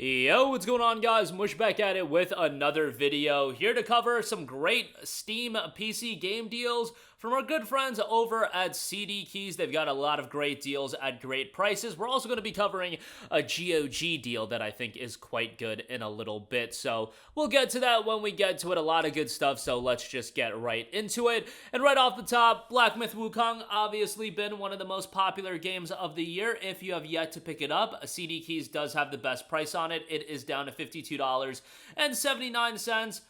Yo, what's going on, guys? Mush back at it with another video, here to cover some great Steam PC game deals from our good friends over at CD Keys. They've got a lot of great deals at great prices. We're also going to be covering a GOG deal that I think is quite good in a little bit, so we'll get to that when we get to it. A lot of good stuff, so let's just get right into it. And right off the top, Black Myth Wukong, obviously been one of the most popular games of the year. If you have yet to pick it up, CD Keys does have the best price on it. It is down to $52.79.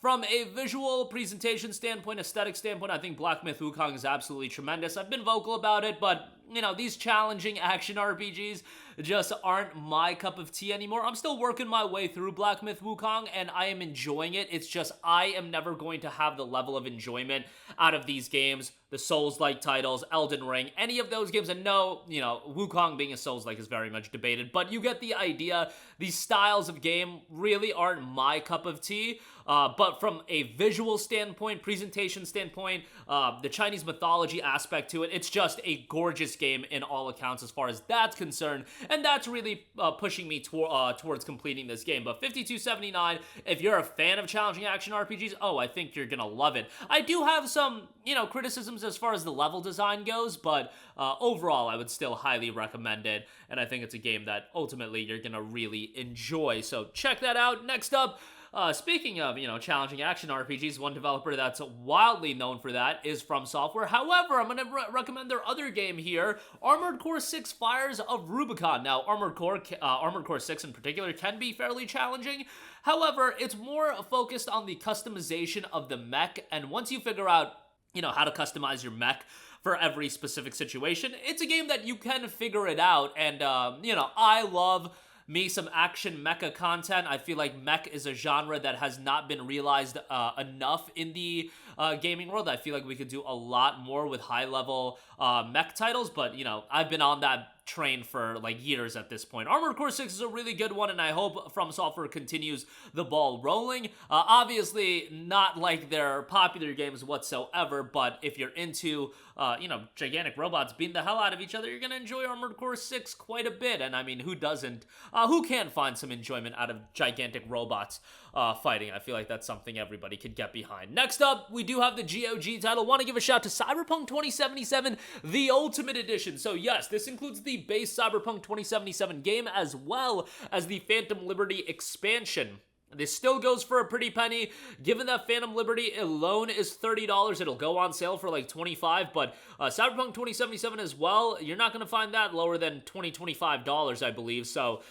From a visual presentation standpoint, aesthetic standpoint, I think Black Myth Wukong is absolutely tremendous. I've been vocal about it, but, you know, these challenging action RPGs just aren't my cup of tea anymore. I'm still working my way through Black Myth Wukong, and I am enjoying it. It's just I am never going to have the level of enjoyment out of these games, the Souls-like titles, Elden Ring, any of those games. And no, you know, Wukong being a Souls-like is very much debated, but you get the idea. These styles of game really aren't my cup of tea. But from a visual standpoint, presentation standpoint, the Chinese mythology aspect to it, it's just a gorgeous game in all accounts as far as that's concerned, and that's really pushing me towards completing this game. But $52.79, if you're a fan of challenging action RPGs, oh, I think you're gonna love it. I do have some, you know, criticisms as far as the level design goes, but overall, I would still highly recommend it, and I think it's a game that ultimately you're gonna really enjoy. So check that out. Next up, speaking of, you know, challenging action RPGs, one developer that's wildly known for that is From Software. However, I'm going to recommend their other game here, Armored Core 6 Fires of Rubicon. Now, Armored Core 6 in particular can be fairly challenging. However, it's more focused on the customization of the mech, and once you figure out, you know, how to customize your mech for every specific situation, it's a game that you can figure it out. And, you know, I love me some action mecha content. I feel like mech is a genre that has not been realized enough in the gaming world. I feel like we could do a lot more with high-level mech titles, but, you know, I've been on that train for like years at this point. Armored Core 6 is a really good one, and I hope From Software continues the ball rolling. Obviously, not like their popular games whatsoever, but if you're into, you know, gigantic robots beating the hell out of each other, you're gonna enjoy Armored Core 6 quite a bit. And I mean, who doesn't? Who can't find some enjoyment out of gigantic robots fighting? I feel like that's something everybody could get behind. Next up, we do have the GOG title. Want to give a shout to CyberPunk 2077, the Ultimate Edition. So yes, this includes the base Cyberpunk 2077 game as well as the Phantom Liberty expansion. This still goes for a pretty penny. Given that Phantom Liberty alone is $30, it'll go on sale for like $25, but Cyberpunk 2077 as well, you're not going to find that lower than $25, I believe. So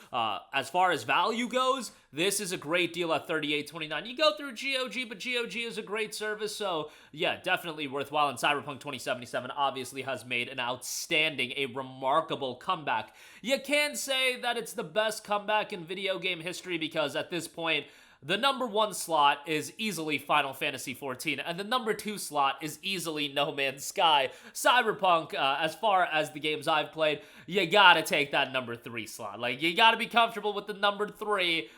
as far as value goes, this is a great deal at $38.29. You go through GOG, but GOG is a great service, so yeah, definitely worthwhile. And Cyberpunk 2077 obviously has made an outstanding, a remarkable comeback. You can't say that it's the best comeback in video game history, because at this point, the number one slot is easily Final Fantasy XIV, and the number two slot is easily No Man's Sky. Cyberpunk, as far as the games I've played, you gotta take that number three slot. Like, you gotta be comfortable with the number three,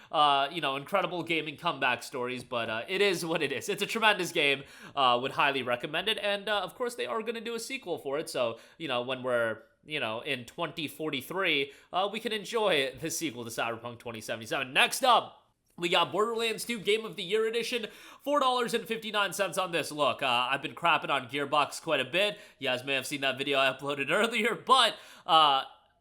you know, incredible gaming comeback stories, but it is what it is. It's a tremendous game, would highly recommend it, and of course they are gonna do a sequel for it, so, you know, when we're, you know, in 2043, we can enjoy the sequel to Cyberpunk 2077. Next up, we got Borderlands 2 Game of the Year Edition, $4.59 on this. Look, I've been crapping on Gearbox quite a bit. You guys may have seen that video I uploaded earlier, but,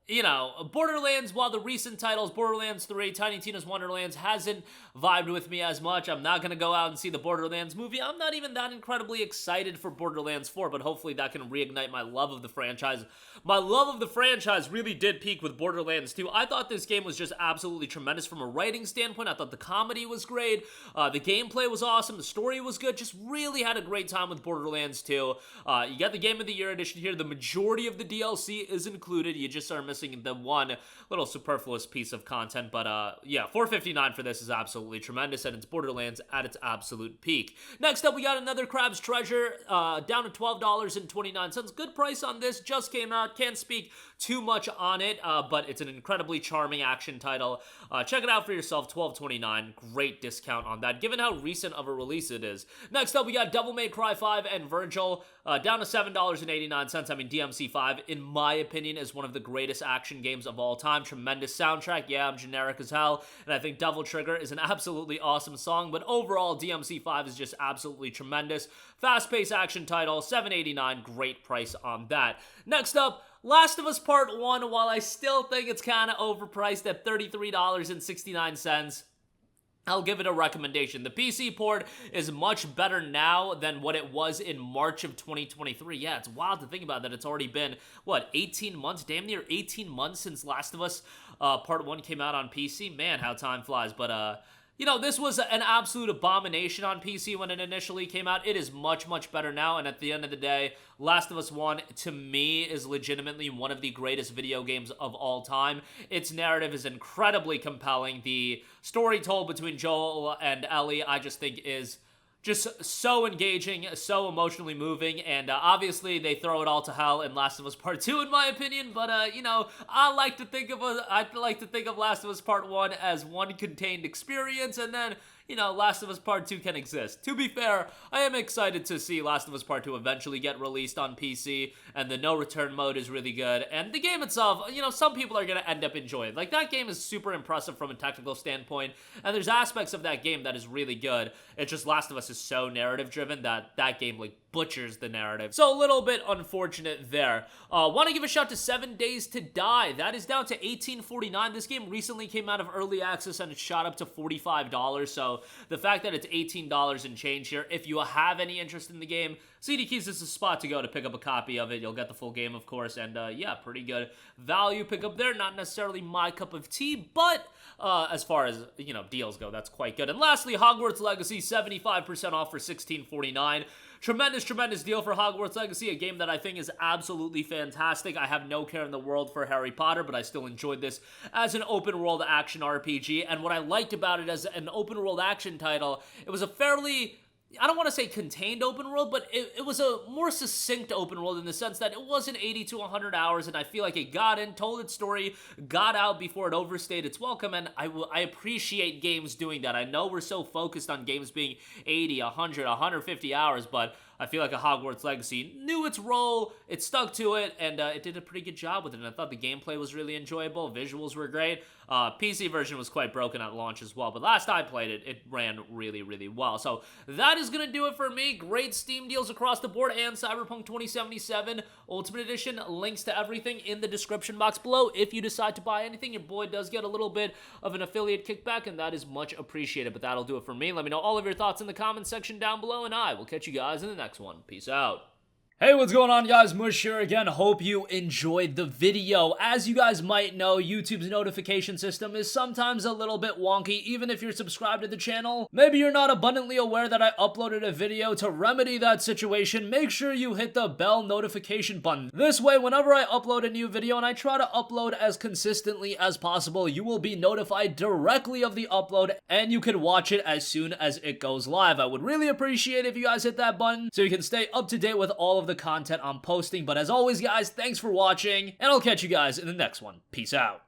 you know, Borderlands, while the recent titles, Borderlands 3, Tiny Tina's Wonderlands, hasn't vibed with me as much. I'm not going to go out and see the Borderlands movie. I'm not even that incredibly excited for Borderlands 4, but hopefully that can reignite my love of the franchise. My love of the franchise really did peak with Borderlands 2. I thought this game was just absolutely tremendous from a writing standpoint. I thought the comedy was great. The gameplay was awesome. The story was good. Just really had a great time with Borderlands 2. You got the Game of the Year edition here. The majority of the DLC is included. You just are missing the one little superfluous piece of content. But yeah, $4.59 for this is absolutely tremendous, and it's Borderlands at its absolute peak. Next up, we got another Crab's Treasure, down to $12.29. Good price on this. Just came out. Can't speak too much on it, but it's an incredibly charming action title. Check it out for yourself, $12.29. Great discount on that, given how recent of a release it is. Next up, we got Devil May Cry 5 and Vergil, down to $7.89. I mean, DMC5, in my opinion, is one of the greatest greatest action games of all time. Tremendous soundtrack. Yeah, I'm generic as hell, and I think Devil Trigger is an absolutely awesome song, but overall, DMC5 is just absolutely tremendous. Fast-paced action title, $7.89, great price on that. Next up, Last of Us Part 1, while I still think it's kind of overpriced at $33.69, I'll give it a recommendation. The PC port is much better now than what it was in March of 2023. Yeah, it's wild to think about that. It's already been, what, 18 months? Damn near 18 months since Last of Us Part 1 came out on PC. Man, how time flies. But, you know, this was an absolute abomination on PC when it initially came out. It is much, much better now, and at the end of the day, Last of Us 1, to me, is legitimately one of the greatest video games of all time. Its narrative is incredibly compelling. The story told between Joel and Ellie, I just think, is just so engaging, so emotionally moving, and obviously they throw it all to hell in Last of Us Part 2, in my opinion, but, you know, I like to think of Last of Us Part 1 as one contained experience, and then, you know, Last of Us Part 2 can exist. To be fair, I am excited to see Last of Us Part 2 eventually get released on PC, and the no return mode is really good, and the game itself, you know, some people are going to end up enjoying. Like, that game is super impressive from a technical standpoint, and there's aspects of that game that is really good. It's just Last of Us is so narrative driven that that game, like, butchers the narrative. So a little bit unfortunate there. Want to give a shout to 7 Days to Die. That is down to $18.49. This game recently came out of early access and it shot up to $45. So the fact that it's $18 and change here, if you have any interest in the game, CD Keys is the spot to go to pick up a copy of it. You'll get the full game, of course, and yeah, pretty good value pickup there. Not necessarily my cup of tea, but as far as, you know, deals go, that's quite good. And lastly, Hogwarts Legacy, 75% off for $16.49. Tremendous deal for Hogwarts Legacy, a game that I think is absolutely fantastic. I have no care in the world for Harry Potter, but I still enjoyed this as an open-world action RPG, and what I liked about it as an open-world action title, it was a fairly, I don't want to say contained open world, but it was a more succinct open world in the sense that it wasn't 80 to 100 hours, and I feel like it got in, told its story, got out before it overstayed its welcome, and I appreciate games doing that. I know we're so focused on games being 80, 100, 150 hours, but I feel like a Hogwarts Legacy knew its role, it stuck to it, and it did a pretty good job with it, and I thought the gameplay was really enjoyable, visuals were great. PC version was quite broken at launch as well, but last I played it, it ran really well. So that is going to do it for me. Great Steam deals across the board, and CyberPunk 2077 Ultimate Edition. Links to everything in the description box below. If you decide to buy anything, your boy does get a little bit of an affiliate kickback, and that is much appreciated, but that'll do it for me. Let me know all of your thoughts in the comments section down below, and I will catch you guys in the next one. Peace out. Hey, what's going on, guys? Mush here again. Hope you enjoyed the video. As you guys might know, YouTube's notification system is sometimes a little bit wonky, even if you're subscribed to the channel. Maybe you're not abundantly aware that I uploaded a video. To remedy that situation, make sure you hit the bell notification button. This way, whenever I upload a new video, and I try to upload as consistently as possible, you will be notified directly of the upload, and you can watch it as soon as it goes live. I would really appreciate if you guys hit that button so you can stay up to date with all of the content I'm posting. But as always, guys, thanks for watching, and I'll catch you guys in the next one. Peace out.